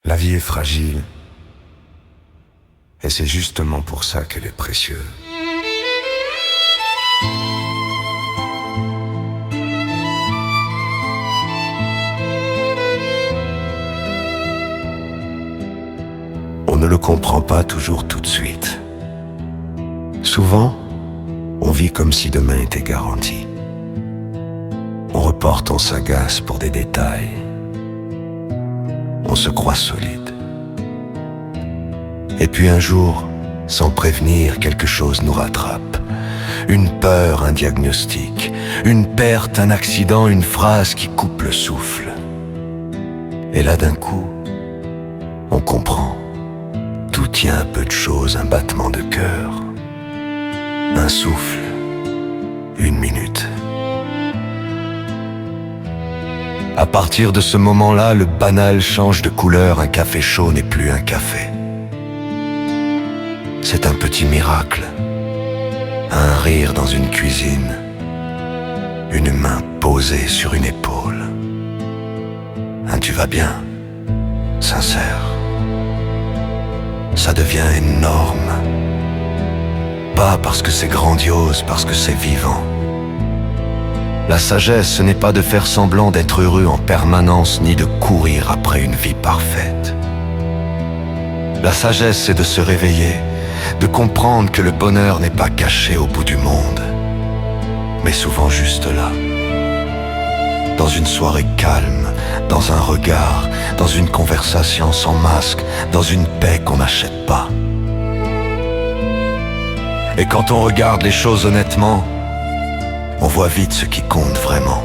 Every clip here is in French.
La vie est fragile, et c'est justement pour ça qu'elle est précieuse. On ne le comprend pas toujours tout de suite. Souvent, on vit comme si demain était garanti. On reporte, on s'agace pour des détails. On se croit solide. Et puis un jour, sans prévenir, quelque chose nous rattrape. Une peur, un diagnostic, une perte, un accident, une phrase qui coupe le souffle. Et là d'un coup, on comprend. Tout tient à peu de choses, un battement de cœur, un souffle, une minute. À partir de ce moment-là, le banal change de couleur, un café chaud n'est plus un café. C'est un petit miracle, un rire dans une cuisine, une main posée sur une épaule. Un tu vas bien, sincère. Ça devient énorme. Pas parce que c'est grandiose, parce que c'est vivant. La sagesse, ce n'est pas de faire semblant d'être heureux en permanence, ni de courir après une vie parfaite. La sagesse, c'est de se réveiller, de comprendre que le bonheur n'est pas caché au bout du monde, mais souvent juste là. Dans une soirée calme, dans un regard, dans une conversation sans masque, dans une paix qu'on n'achète pas. Et quand on regarde les choses honnêtement, on voit vite ce qui compte vraiment.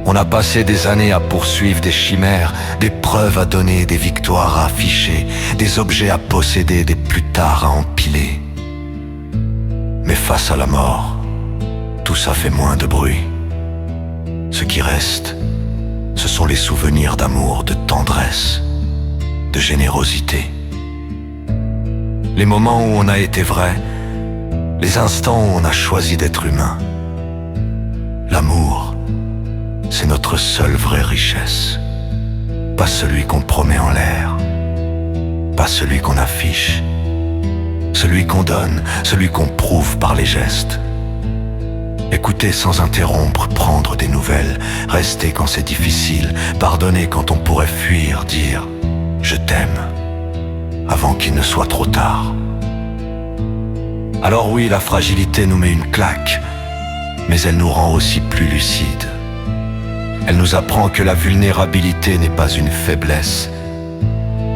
On a passé des années à poursuivre des chimères, des preuves à donner, des victoires à afficher, des objets à posséder, des plus tard à empiler. Mais face à la mort, tout ça fait moins de bruit. Ce qui reste, ce sont les souvenirs d'amour, de tendresse, de générosité. Les moments où on a été vrai, les instants où on a choisi d'être humain. L'amour, c'est notre seule vraie richesse. Pas celui qu'on promet en l'air, pas celui qu'on affiche, celui qu'on donne, celui qu'on prouve par les gestes. Écouter sans interrompre, prendre des nouvelles, rester quand c'est difficile, pardonner quand on pourrait fuir, dire « je t'aime » avant qu'il ne soit trop tard. Alors oui, la fragilité nous met une claque, mais elle nous rend aussi plus lucides. Elle nous apprend que la vulnérabilité n'est pas une faiblesse,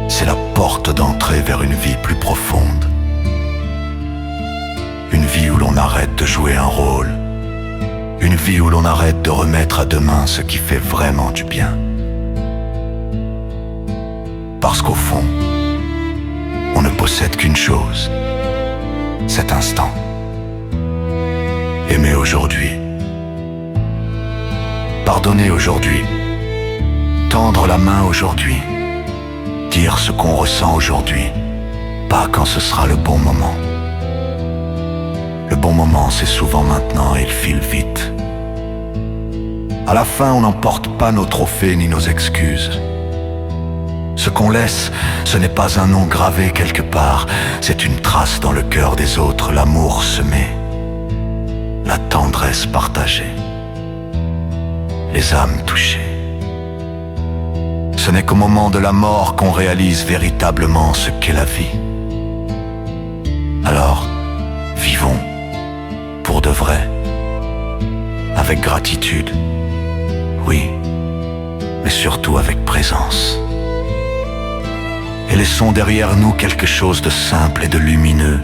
c'est la porte d'entrée vers une vie plus profonde. Une vie où l'on arrête de jouer un rôle, une vie où l'on arrête de remettre à demain ce qui fait vraiment du bien. Parce qu'au fond, on ne possède qu'une chose, cet instant. Aimer aujourd'hui, pardonner aujourd'hui, tendre la main aujourd'hui, dire ce qu'on ressent aujourd'hui, pas quand ce sera le bon moment. Le bon moment, c'est souvent maintenant et il file vite. À la fin, on n'emporte pas nos trophées ni nos excuses. Ce qu'on laisse, ce n'est pas un nom gravé quelque part, c'est une trace dans le cœur des autres, l'amour semé, la tendresse partagée, les âmes touchées. Ce n'est qu'au moment de la mort qu'on réalise véritablement ce qu'est la vie. Alors, vivons pour de vrai, avec gratitude, oui, mais surtout avec présence. Et laissons derrière nous quelque chose de simple et de lumineux,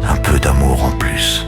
un peu d'amour en plus.